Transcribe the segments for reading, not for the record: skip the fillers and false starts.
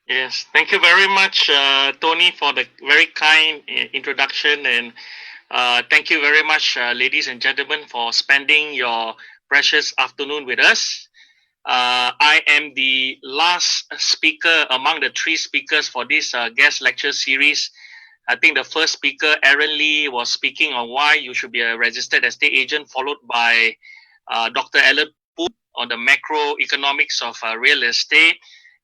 Yes, thank you very much, Tony, for the very kind introduction, and thank you very much, ladies and gentlemen, for spending your precious afternoon with us. I am the last speaker among the three speakers for this guest lecture series. I think the first speaker, Aaron Lee, was speaking on why you should be a registered estate agent, followed by Dr. Alan Poon on the macroeconomics of real estate.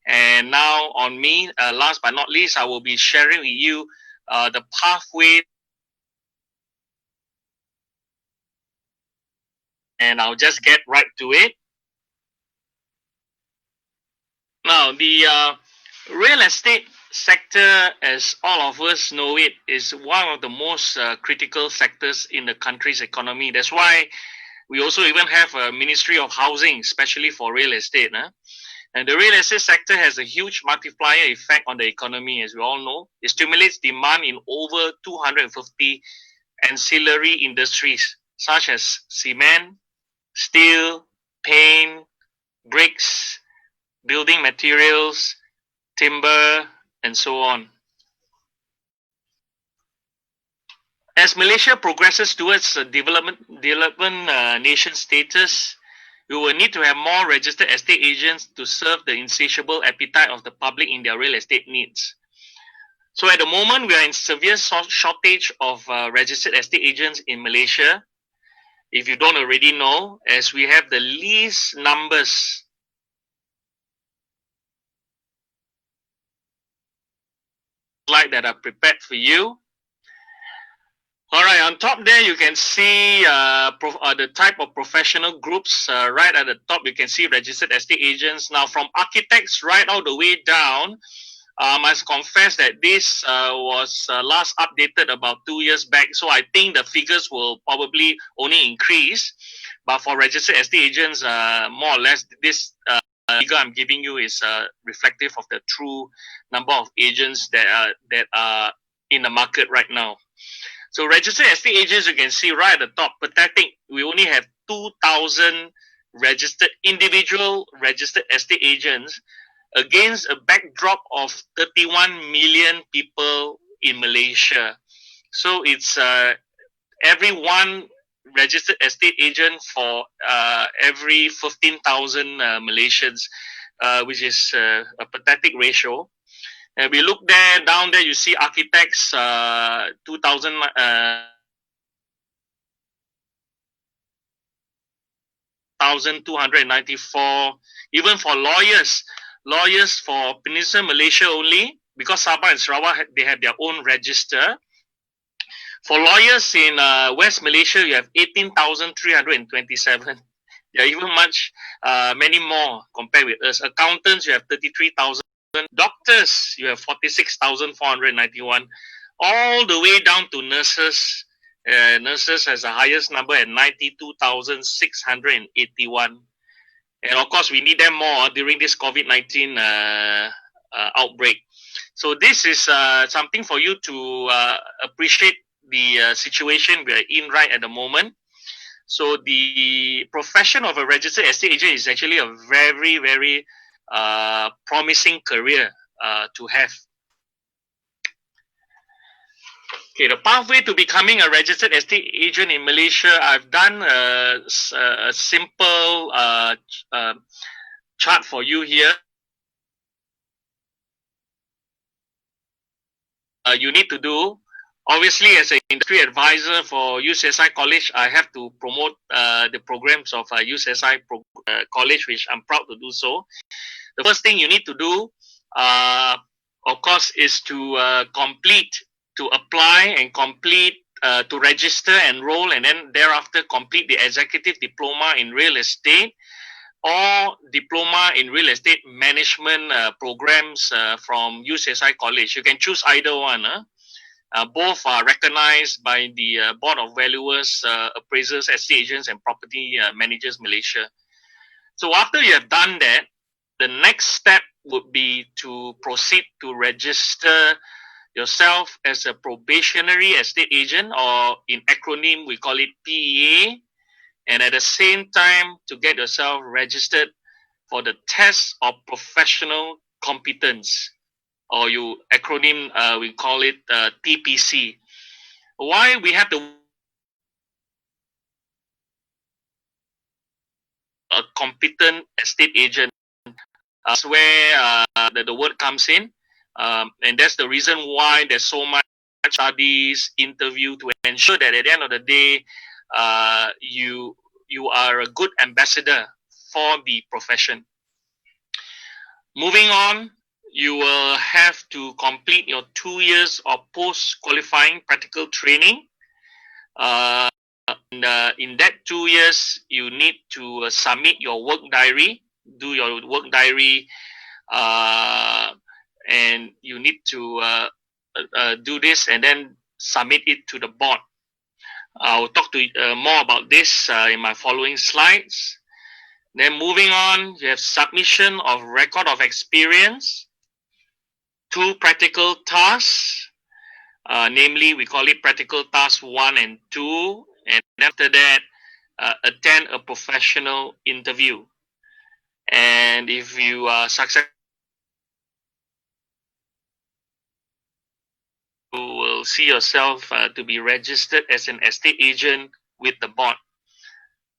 And now on me, last but not least, I will be sharing with you the pathway, and I'll just get right to it. Now, the real estate sector, as all of us know it, is one of the most critical sectors in the country's economy. That's why we also even have a Ministry of Housing, especially for real estate. And the real estate sector has a huge multiplier effect on the economy, as we all know. It stimulates demand in over 250 ancillary industries, such as cement, steel, paint, bricks, building materials, timber, and so on. As Malaysia progresses towards a development nation status, we will need to have more registered estate agents to serve the insatiable appetite of the public in their real estate needs. So at the moment, we are in severe shortage of registered estate agents in Malaysia. If you don't already know, as we have the least numbers slide that are prepared for you. All right, on top there, you can see the type of professional groups. Right at the top, you can see registered estate agents. Now, from architects right all the way down, I must confess that this was last updated about 2 years back. So I think the figures will probably only increase. But for registered estate agents, more or less, this figure I'm giving you is reflective of the true number of agents that are in the market right now. So registered estate agents, you can see right at the top, pathetic. We only have 2,000 registered individual registered estate agents against a backdrop of 31 million people in Malaysia. So it's every one registered estate agent for every 15,000 Malaysians, which is a pathetic ratio. And we look there, down there, you see architects, 2,000. 1,294. Even for lawyers for Peninsula Malaysia only, because Sabah and Sarawak they have their own register. For lawyers in West Malaysia, you have 18,327. There are even many more compared with us. Accountants, you have 33,000. Doctors, you have 46,491. All the way down to nurses. Nurses has the highest number at 92,681. And of course, we need them more during this COVID-19 outbreak. So this is something for you to appreciate the situation we are in right at the moment. So the profession of a registered estate agent is actually a very, very promising career to have. Okay, the pathway to becoming a registered estate agent in Malaysia, I've done a simple chart for you here. You need to do, obviously, as an industry advisor for UCSI College, I have to promote the programs of UCSI College, which I'm proud to do so. The first thing you need to do, of course, is to apply and complete, to register, enroll, and then thereafter complete the executive diploma in real estate or diploma in real estate management programs from UCSI College. You can choose either one. Both are recognized by the Board of Valuers, Appraisers, Estate Agents, and Property Managers Malaysia. So after you have done that, the next step would be to proceed to register yourself as a probationary estate agent, or in acronym we call it PEA, and at the same time to get yourself registered for the test of professional competence. or you acronym, we call it TPC. Why we have a competent estate agent? That's where the word comes in, and that's the reason why there's so much studies, interview to ensure that at the end of the day, you are a good ambassador for the profession. Moving on, you will have to complete your 2 years of post qualifying practical training. In that 2 years, you need to submit your work diary, do your work diary, uh, and you need to do this and then submit it to the board. I'll talk to more about this in my following slides. Then moving on, you have submission of record of experience, 2 practical tasks, namely we call it practical task 1 and 2, and after that, attend a professional interview. And if you are successful, you will see yourself to be registered as an estate agent with the board.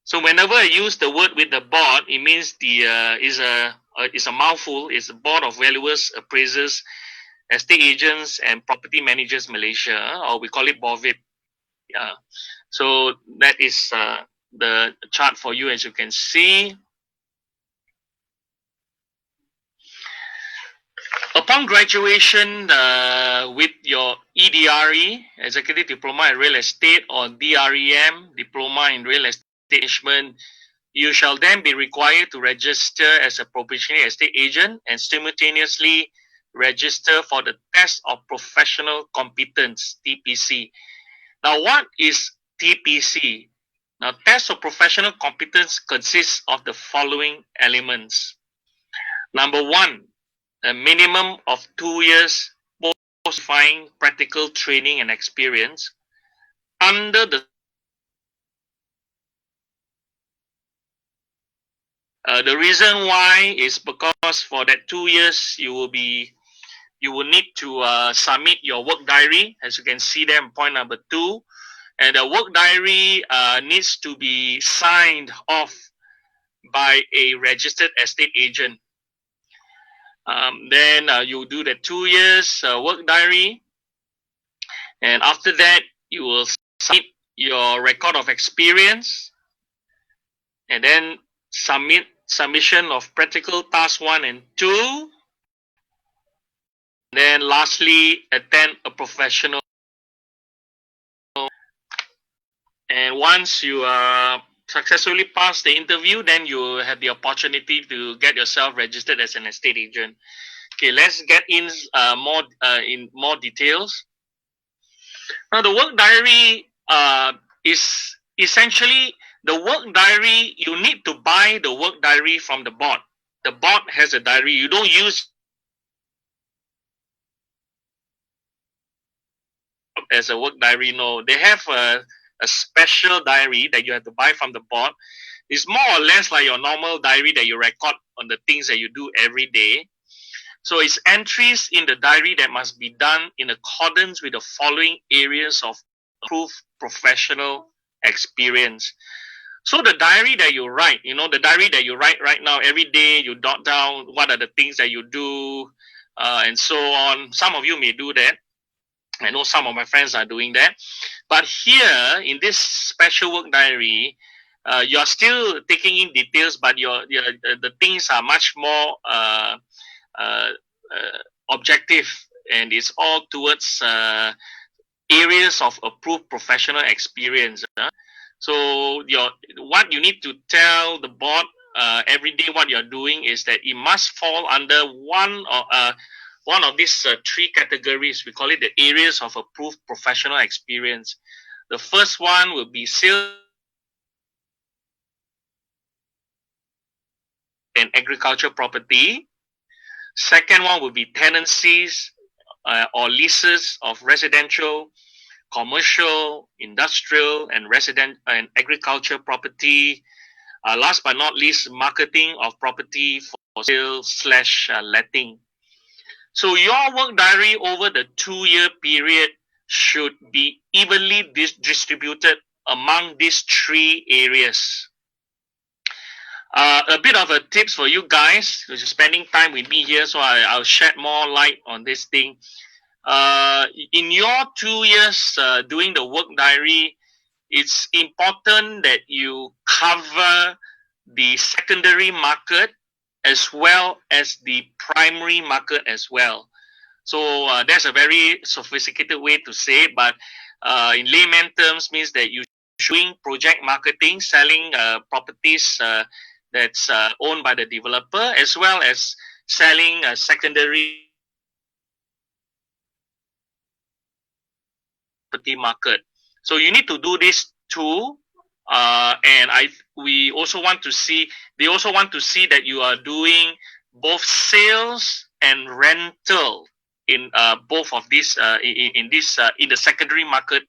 So whenever I use the word with the board, it means is a mouthful. It's a board of valuers, appraisers, estate agents, and property managers Malaysia, or we call it BOVIP. Yeah. So that is the chart for you, as you can see. Upon graduation with your EDRE, Executive Diploma in Real Estate, or DREM, Diploma in Real Estate Management, you shall then be required to register as a probationary estate agent and simultaneously register for the Test of Professional Competence, TPC. Now, what is TPC? Now, Test of Professional Competence consists of the following elements. Number one, a minimum of 2 years post-qualifying practical training and experience under the reason why is because for that 2 years you will need to submit your work diary, as you can see there in point number 2, and the work diary needs to be signed off by a registered estate agent. Then you do the 2 years work diary, and after that you will submit your record of experience, and then submission of practical task 1 and 2. Then lastly, attend a professional. And once you successfully pass the interview, then you have the opportunity to get yourself registered as an estate agent. Okay, let's get in more details. Now, the work diary is essentially the work diary. You need to buy the work diary from the board. The board has a diary. You don't use as a work diary. No, they have a special diary that you have to buy from the board. It's more or less like your normal diary that you record on the things that you do every day. So it's entries in the diary that must be done in accordance with the following areas of approved professional experience. So the diary that you write, the diary that you write right now, every day you dot down what are the things that you do, and so on. Some of you may do that. I know some of my friends are doing that. But here in this special work diary, you're still taking in details, but the things are much more objective, and it's all towards areas of approved professional experience. So what you need to tell the board every day what you're doing is that it must fall under one of these 3 categories. We call it the areas of approved professional experience. The first one will be sales and agriculture property. Second one will be tenancies or leases of residential, commercial, industrial, and resident and agriculture property. Last but not least, marketing of property for sale / letting. So your work diary over the 2-year period should be evenly distributed among these 3 areas. A bit of a tips for you guys who's spending time with me here, so I'll shed more light on this thing. In your 2 years doing the work diary, it's important that you cover the secondary market as well as the primary market as well. So that's a very sophisticated way to say it, but in layman terms means that you doing project marketing, selling properties that's owned by the developer, as well as selling secondary property market. So you need to do this too. And we also want to see, they also want to see that you are doing both sales and rental in both of these in this in the secondary market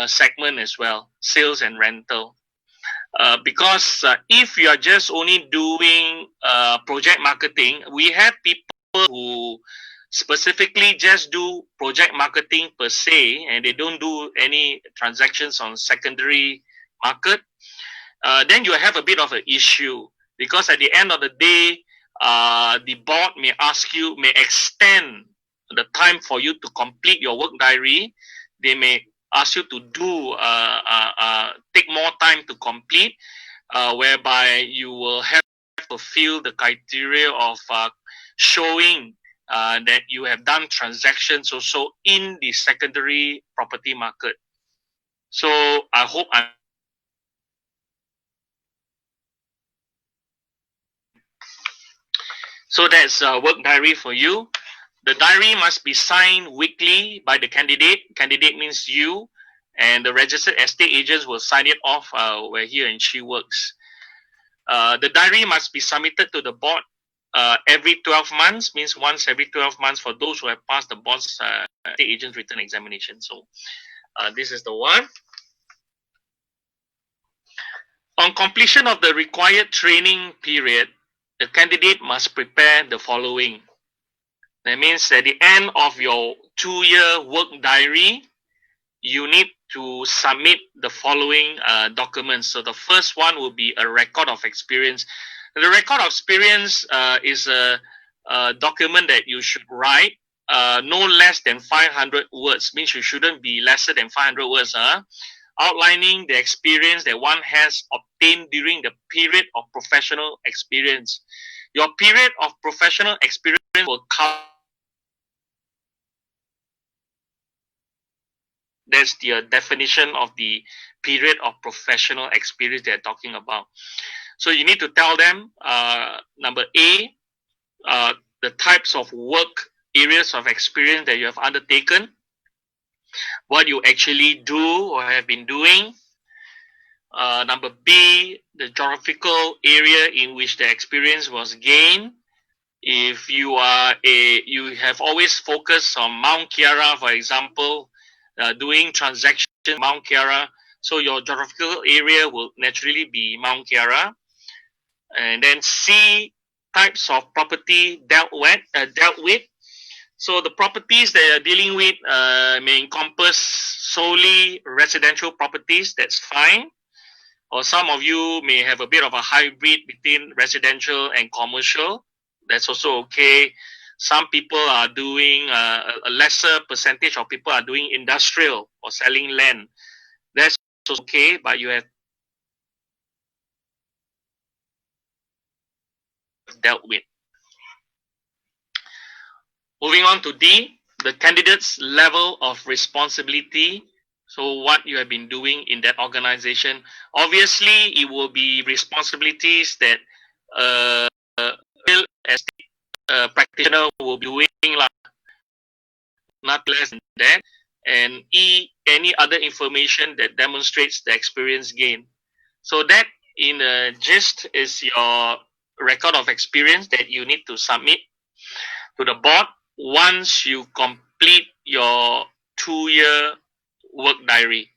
segment as well, sales and rental. Because if you are just only doing project marketing, we have people who specifically just do project marketing per se, and they don't do any transactions on secondary market. Then you have a bit of an issue, because at the end of the day, the board may extend the time for you to complete your work diary. They may ask you to do take more time to complete, whereby you will have to fulfill the criteria of showing that you have done transactions also in the secondary property market. So I hope I'm So that's a work diary for you. The diary must be signed weekly by the candidate. Candidate means you, and the registered estate agents will sign it off where he and she works. The diary must be submitted to the board every 12 months, means once every 12 months for those who have passed the board's estate agent's written examination. So this is the one. On completion of the required training period, the candidate must prepare the following. That means at the end of your 2-year work diary, you need to submit the following documents. So the first one will be a record of experience. The record of experience is a document that you should write no less than 500 words. Means you shouldn't be lesser than 500 words. Outlining the experience that one has obtained during the period of professional experience. Your period of professional experience will cover. That's the definition of the period of professional experience they're talking about. So you need to tell them, number A, the types of work areas of experience that you have undertaken, what you actually do or have been doing. Number B, the geographical area in which the experience was gained. If you have always focused on Mount Kiara, for example, doing transactions in Mount Kiara, so your geographical area will naturally be Mount Kiara. And then C, types of property dealt with. So the properties that you're dealing with may encompass solely residential properties. That's fine. Or some of you may have a bit of a hybrid between residential and commercial. That's also okay. Some people are doing a lesser percentage of people are doing industrial or selling land. That's also okay, but you have dealt with. Moving on to D, the candidate's level of responsibility. So what you have been doing in that organization. Obviously, it will be responsibilities that real estate practitioner will be doing, not less than that. And E, any other information that demonstrates the experience gain. So that, in a gist, is your record of experience that you need to submit to the board once you complete your 2-year work diary.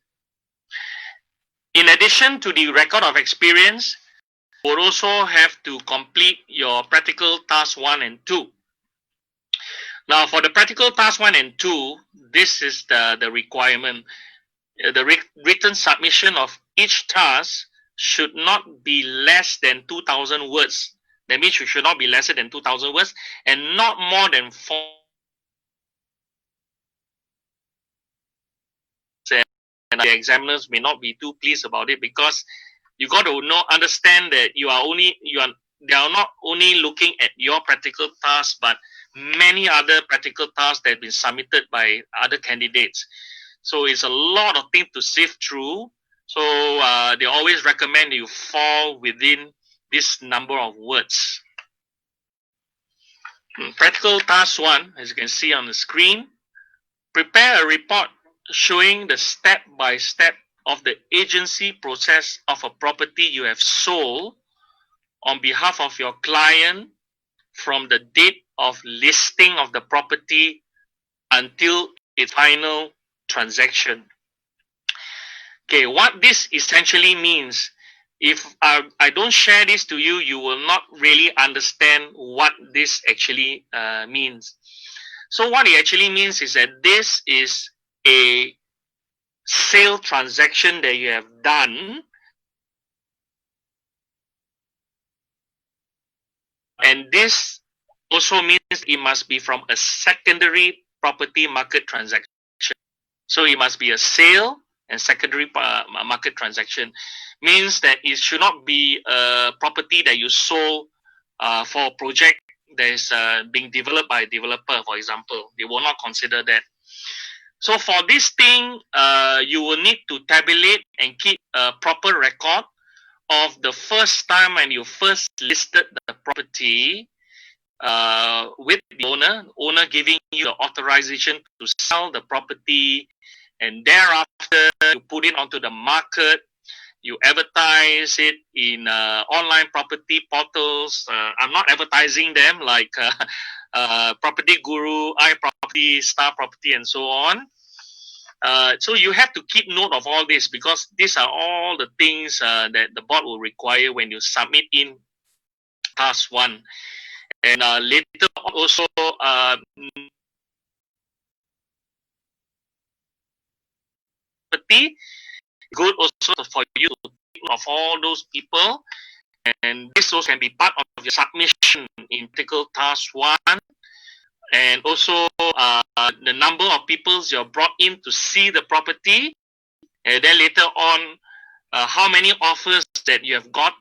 In addition to the record of experience, you will also have to complete your practical task 1 and 2. Now, for the practical task 1 and 2, this is the requirement. The written submission of each task should not be less than 2,000 words. That means you should not be lesser than 2,000 words and not more than 4. And the examiners may not be too pleased about it, because you got to understand that they are not only looking at your practical tasks, but many other practical tasks that have been submitted by other candidates. So it's a lot of things to sift through. So they always recommend you fall within this number of words. Practical task 1, as you can see on the screen, prepare a report showing the step-by-step of the agency process of a property you have sold on behalf of your client from the date of listing of the property until its final transaction. Okay, what this essentially means, if I don't share this to you, you will not really understand what this actually means. So what it actually means is that this is a sale transaction that you have done, and this also means it must be from a secondary property market transaction. So it must be a sale and secondary market transaction. Means that it should not be a property that you sold for a project that is being developed by a developer, for example. They will not consider that. So for this thing, you will need to tabulate and keep a proper record of the first time when you first listed the property with the owner giving you the authorization to sell the property, and thereafter you put it onto the market, you advertise it in online property portals. I'm not advertising them like Property Guru, iProperty, Star Property, and so on. So you have to keep note of all this, because these are all the things that the board will require when you submit in task 1. And later on also, good also for you to take note of all those people, and this also can be part of your submission in practical task 1. And also the number of people you're brought in to see the property, and then later on how many offers that you have got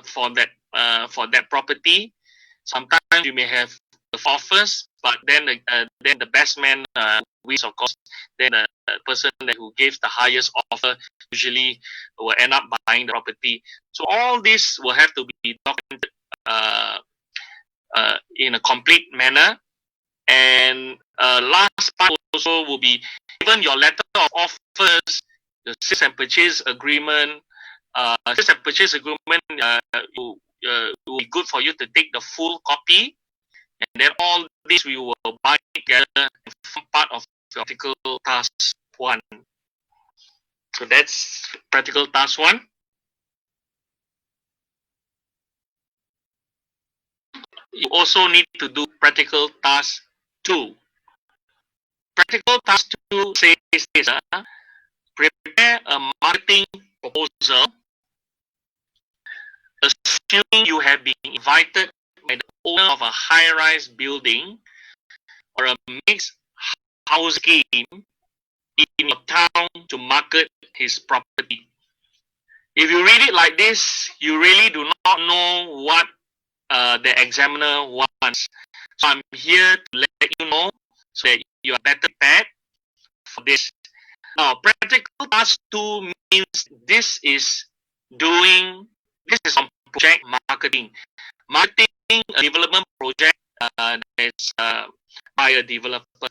for that property. Sometimes you may have offers, but then the best man wins, of course. Then the person who gives the highest offer usually will end up buying the property. So all this will have to be documented in a complete manner. And last part also will be, even your letter of offers, the sales and purchase agreement. Sales and purchase agreement will be good for you to take the full copy, and then all this we will bind together and form part of your practical task 1. So that's practical task 1. You also need to do practical task 2. Practical task 2 says this: prepare a marketing proposal, assuming you have been invited by the owner of a high-rise building or a mixed house scheme in your town to market his property. If you read it like this, you really do not know what the examiner wants. So I'm here to let you know so that you are better prepared for this. Now, practical task 2 means this is on project marketing. Marketing a development project that is by a developer.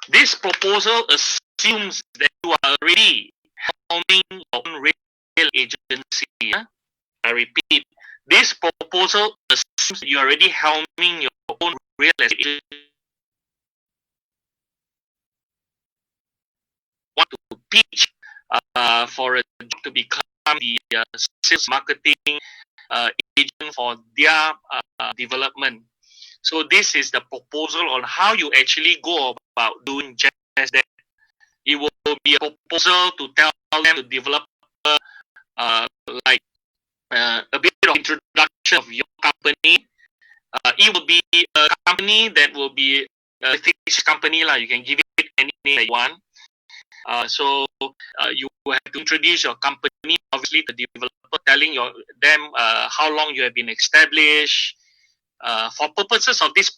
This proposal assumes that you are already helming your own real agency. I repeat, this proposal assumes you are already helming your own real estate agency. Want to pitch for a job to become the sales marketing agent for their development. So this is the proposal on how you actually go about doing just that. It will be a proposal to tell them to develop uh, like a bit of introduction of your company. It will be a company that will be a fish company lah. You can give it any name that you want. You have to introduce your company, obviously the developer, telling them how long you have been established. For purposes of this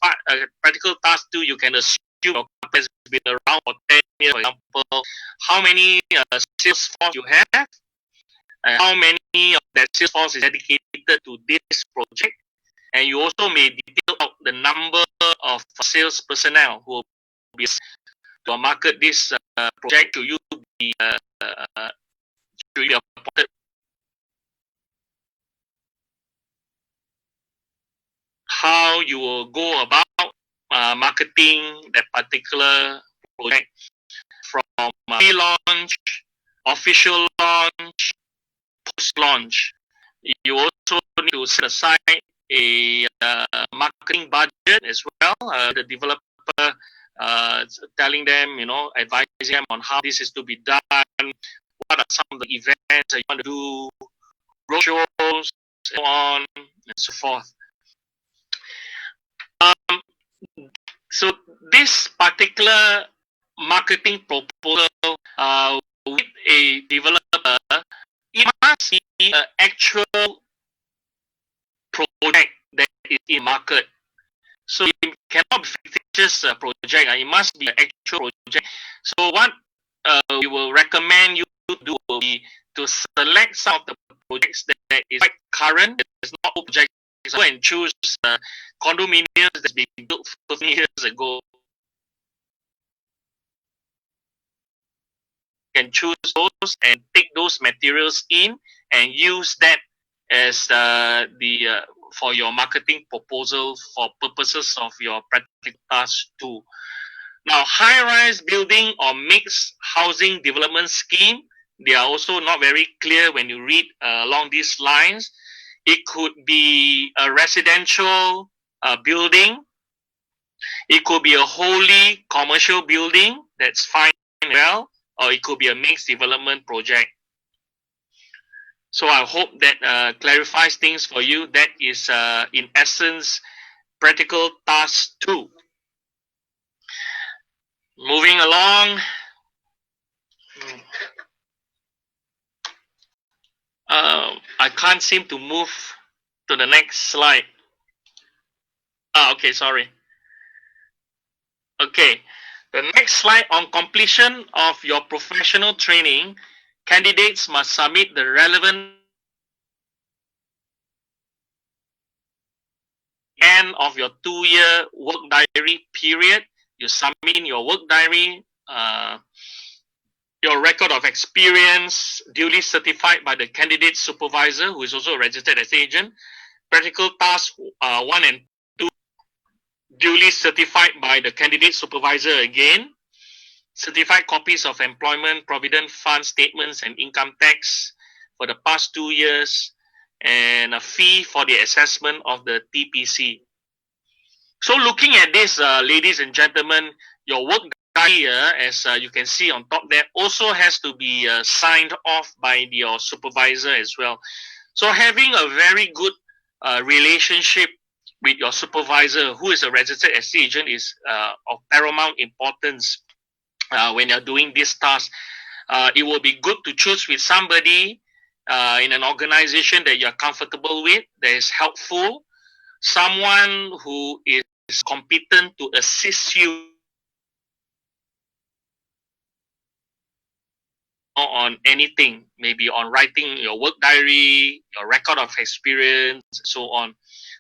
practical task too, you can assume your company has been around for 10 years, for example. How many sales force you have, how many of that sales force is dedicated to this project, and you also may detail out the number of sales personnel who will be to market this project to you be to be appointed. How you will go about marketing that particular project, from pre-launch, official launch, post-launch. You also need to set aside a marketing budget as well. The developer telling them, advising them on how this is to be done, what are some of the events that you want to do, roadshows, so on and so forth. So this particular marketing proposal with a developer, it must be an actual project that is in market. So it cannot be fictitious project. It must be an actual project. So what we will recommend you to do will be to select some of the projects that is quite current. There's not old projects. Go and choose condominiums that's been built 15 years ago. You can choose those and take those materials in and use that as for your marketing proposal for purposes of your practical task too. Now, high-rise building or mixed housing development scheme, they are also not very clear when you read along these lines. It could be a residential building. It could be a wholly commercial building. That's fine as well. Or it could be a mixed development project. So I hope that clarifies things for you. That is, in essence, practical task 2. Moving along. I can't seem to move to the next slide. Okay, sorry. Okay, the next slide. On completion of your professional training, candidates must submit the relevant end of your 2-year work diary period. You submit in your work diary, your record of experience, duly certified by the candidate supervisor, who is also a registered estate agent. Practical task 1 and 2, duly certified by the candidate supervisor again. Certified copies of employment provident fund statements and income tax for the past 2 years, and a fee for the assessment of the TPC. So looking at this, ladies and gentlemen, your work diary, as you can see on top there, also has to be signed off by your supervisor as well. So having a very good relationship with your supervisor, who is a registered estate agent, is of paramount importance when you're doing this task. It will be good to choose with somebody in an organization that you're comfortable with, that is helpful, someone who is competent to assist you on anything, maybe on writing your work diary, your record of experience, so on.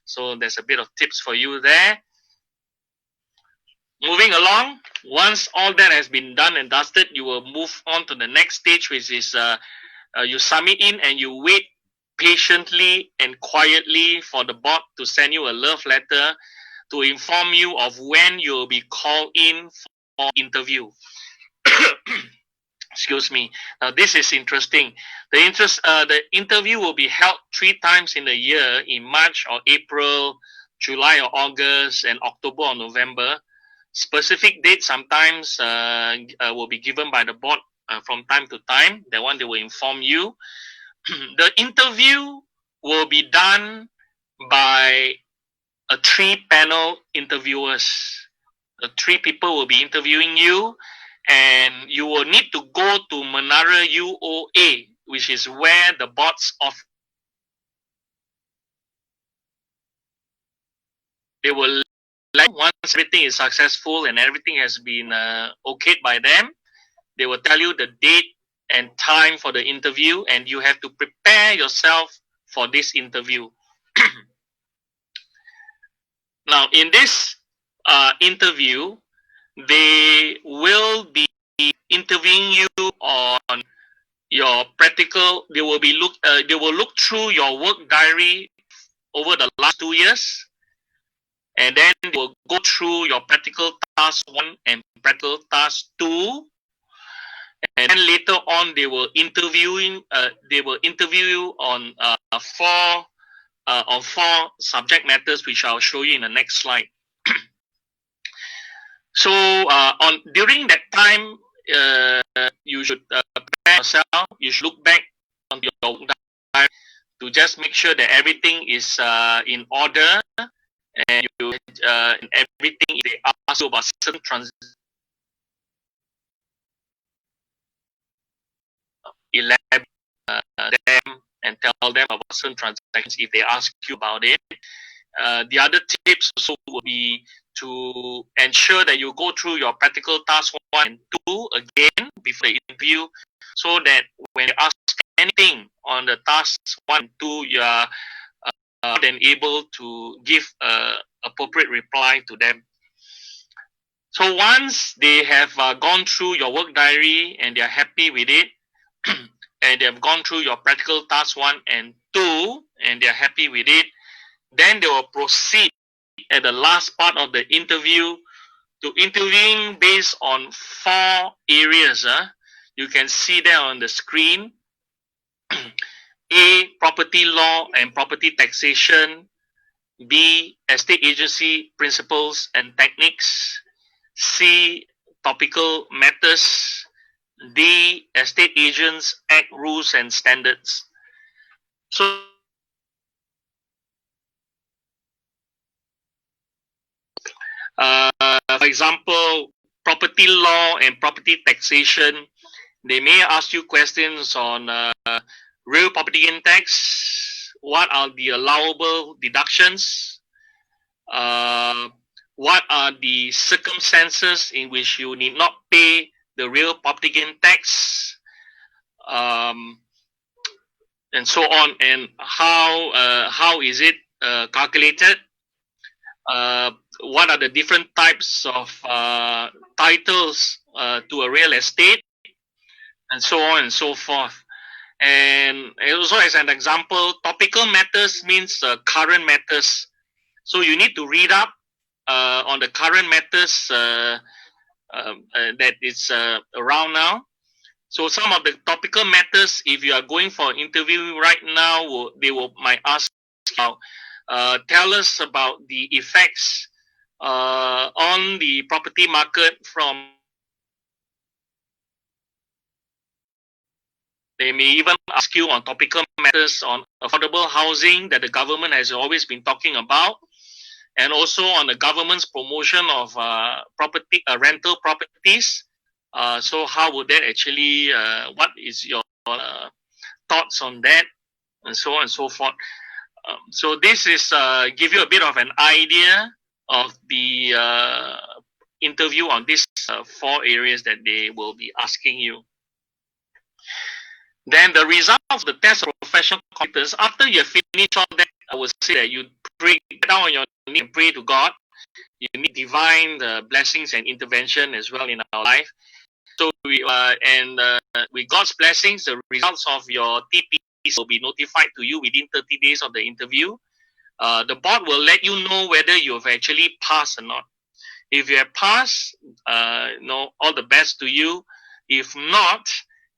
So there's a bit of tips for you there. Moving along, once all that has been done and dusted, you will move on to the next stage, which is you submit in and you wait patiently and quietly for the board to send you a love letter to inform you of when you will be called in for interview. Excuse me. Now this is interesting. The interview will be held 3 times in a year, in March or April July or August, and October or November. Specific dates sometimes will be given by the board from time to time. That one they will inform you. The interview will be done by a 3-panel interviewers. The 3 people will be interviewing you, and you will need to go to Menara UOA, which is where the board's office. They will let, once everything is successful and everything has been okayed by them, they will tell you the date and time for the interview, and you have to prepare yourself for this interview. Now, in this interview, they will be interviewing you on your practical. They will be they will look through your work diary over the last 2 years, and then they will go through your practical task 1 and practical task 2, and then later on they will interview you on 4 subject matters, which I'll show you in the next slide. So on during that time, you should prepare yourself. You should look back on your diary to just make sure that everything is in order, and you everything. They ask you about certain transactions, elaborate them and tell them about certain transactions if they ask you about it. The other tips also will be to ensure that you go through your practical task 1 and 2 again before the interview, so that when you ask anything on the tasks 1 and 2, you are then able to give appropriate reply to them. So once they have gone through your work diary and they are happy with it, and they have gone through your practical task 1 and 2 and they are happy with it, then they will proceed at the last part of the interview to interviewing based on 4 areas. You can see there on the screen. A, property law and property taxation. B, estate agency principles and techniques. C, topical matters. D, estate agents act rules and standards. So for example, property law and property taxation, they may ask you questions on real property gain tax. What are the allowable deductions? What are the circumstances in which you need not pay the real property gain tax? And so on, and how is it calculated? What are the different types of titles to a real estate, and so on and so forth. And also, as an example, topical matters means current matters. So you need to read up on the current matters that is around now. So some of the topical matters, if you are going for an interview right now, they might ask you, tell us about the effects on the property market from. They may even ask you on topical matters on affordable housing that the government has always been talking about, and also on the government's promotion of property rental properties. So how would that actually? What is your thoughts on that, and so on and so forth. So this is give you a bit of an idea of the interview on these 4 areas that they will be asking you. Then the result of the test of professional competence, after you have finished all that, I would say that you pray down on your knee and pray to God. You need divine blessings and intervention as well in our life. So with God's blessings, the results of your TPs will be notified to you within 30 days of the interview. The board will let you know whether you have actually passed or not. If you have passed, all the best to you. If not,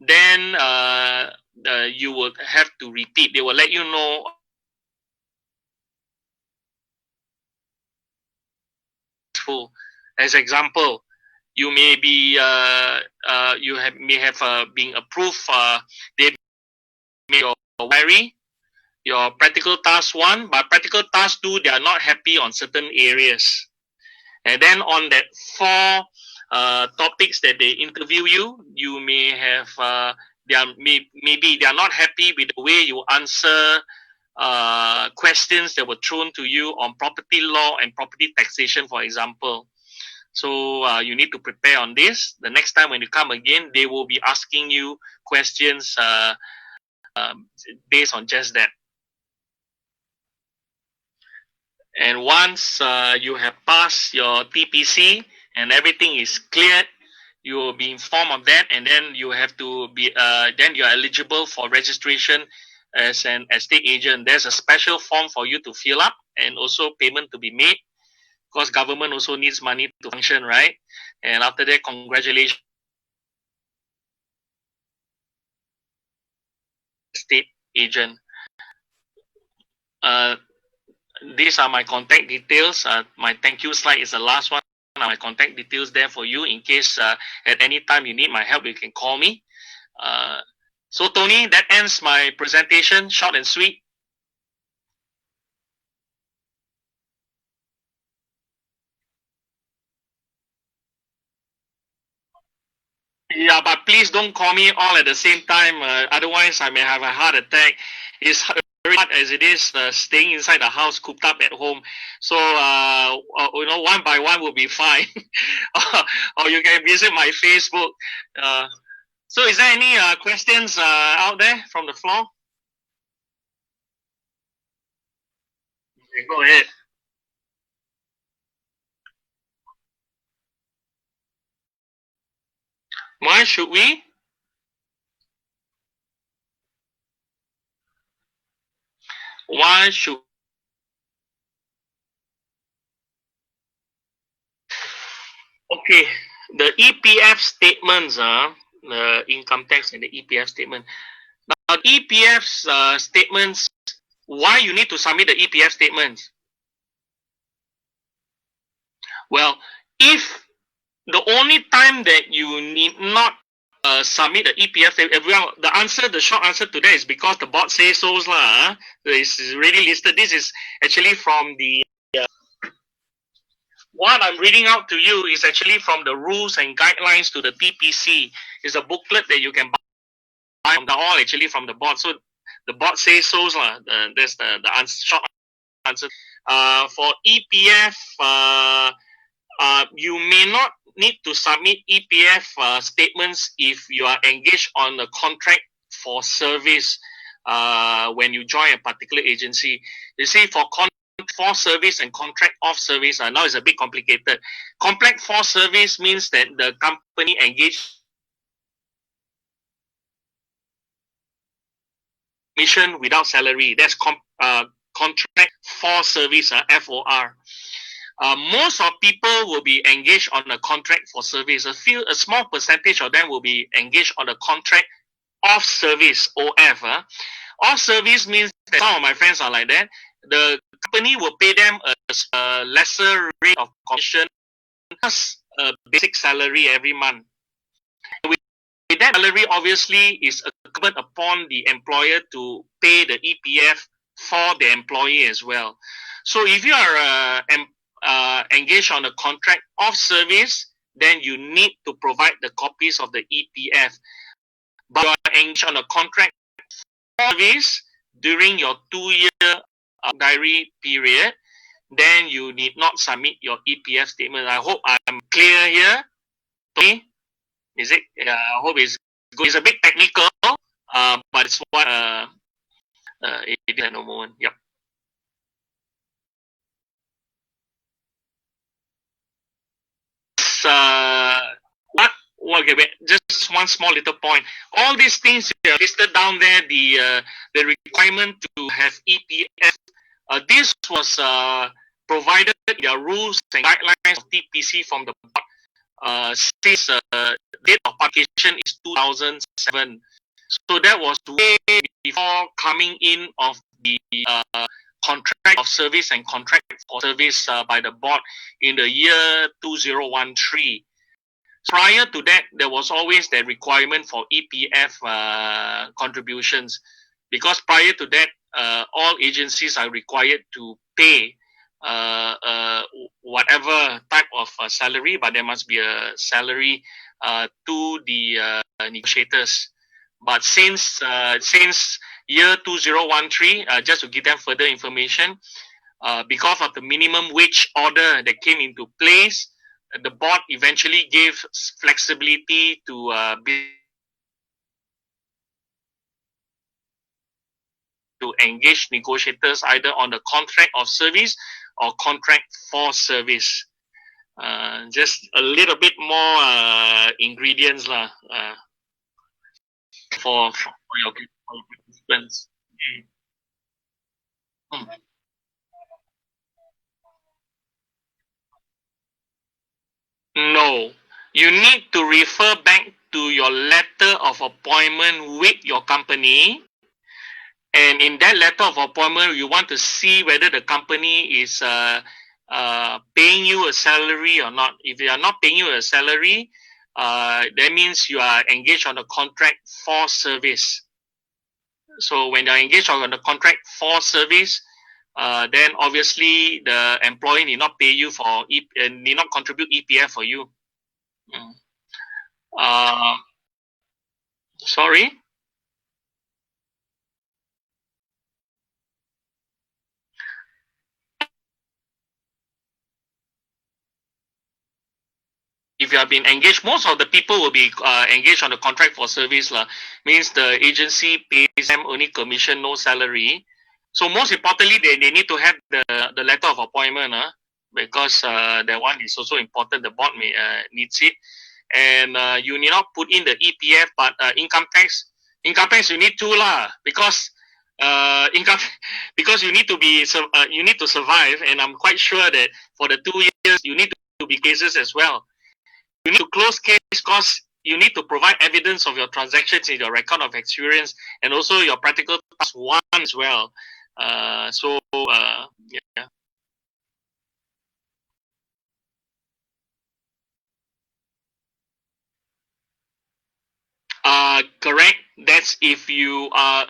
then you will have to repeat. They will let you know useful. As example, you may be may have been approved. They may your query, your practical task 1, but practical task 2 they are not happy on certain areas. And then on that 4 topics that they interview you, you may have maybe they are not happy with the way you answer questions that were thrown to you on property law and property taxation, for example. So you need to prepare on this. The next time when you come again, they will be asking you questions based on just that. And once you have passed your TPC and everything is cleared, you will be informed of that, and then you have to be then you are eligible for registration as an estate agent. There's a special form for you to fill up and also payment to be made, because government also needs money to function, right? And after that, congratulations, estate agent. These are my contact details. My thank you slide is the last one. My contact details there for you in case at any time you need my help, you can call me. So Tony, that ends my presentation, short and sweet. Yeah, but please don't call me all at the same time. Otherwise, I may have a heart attack. It's very hard as it is staying inside the house, cooped up at home. So, one by one will be fine. Or you can visit my Facebook. So, is there any questions out there from the floor? Okay, go ahead. Why should we? Why should Okay, the EPF statements, the income tax and the EPF statement. Now, EPF's statements, why you need to submit the EPF statements? Well, if the only time that you need not submit the EPF, well, the short answer to that is because the board says so lah. It's already listed. This is actually from the what I'm reading out to you is actually from the rules and guidelines to the TPC. It's a booklet that you can buy from all actually from the board. So the board says so lah. That's the short answer. For EPF, you may not need to submit EPF statements if you are engaged on a contract for service when you join a particular agency. You see, for service and contract of service, now it's a bit complicated. Contract for service means that the company engaged mission without salary. That's contract for service, FOR. Most of people will be engaged on a contract for service. A small percentage of them will be engaged on a contract of service, OF. Of service means that some of my friends are like that. The company will pay them a lesser rate of commission plus a basic salary every month. With that salary, obviously, is incumbent upon the employer to pay the EPF for the employee as well. So if you are engaged on a contract of service, then you need to provide the copies of the EPF. But you are engaged on a contract for service during your 2-year diary period, then you need not submit your EPF statement. I hope I'm clear here. Okay? Is it? I hope it's good. It's a bit technical, but it's what it is at the moment. Yep. Okay, wait, just one small little point. All these things are listed down there. The requirement to have EPF. This was provided in the rules and guidelines of TPC from the board. Since date of publication is 2007. So that was way before coming in of the contract of service and contract for service by the board in the year 2013. Prior to that, there was always the requirement for EPF contributions, because prior to that, all agencies are required to pay whatever type of salary, but there must be a salary to the negotiators. But since year 2013, just to give them further information, because of the minimum wage order that came into place, the board eventually gave flexibility to engage negotiators either on the contract of service or contract for service. Just a little bit more ingredients lah, for your participants. Mm. No, you need to refer back to your letter of appointment with your company. And in that letter of appointment, you want to see whether the company is paying you a salary or not. If they are not paying you a salary, that means you are engaged on a contract for service. So when you are engaged on the contract for service, then obviously the employer need not pay you for need not contribute EPF for you. Mm. Uh, Sorry. If you have been engaged, most of the people will be engaged on the contract for service lah. Means the agency pays them only commission, no salary. So most importantly, they need to have the letter of appointment, because that one is also important. The board needs it, and you need not put in the EPF, but income tax you need to lah, because income because you need to you need to survive, and I'm quite sure that for the 2 years you need to be cases as well. You need to close case because you need to provide evidence of your transactions in your record of experience and also your practical task one as well. Yeah. Correct. That's if you are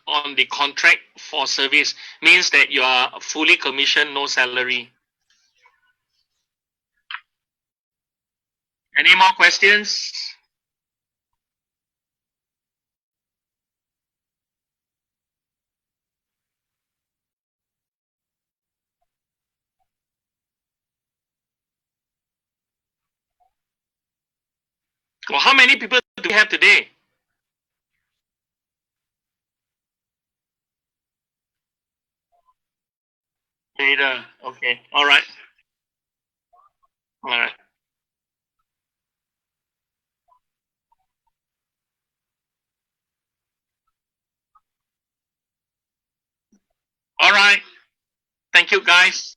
on the contract for service, means that you are fully commissioned, no salary. Any more questions? Well, how many people do we have today? Later. Okay. All right. All right. All right. Thank you, guys.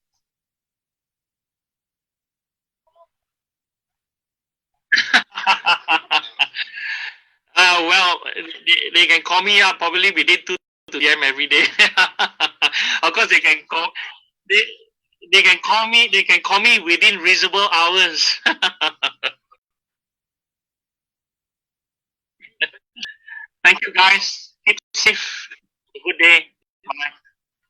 Well, they can call me up probably within 2 p.m. every day. Of course, they they can call me. They can call me within reasonable hours. Thank you, guys. Keep safe. Good day.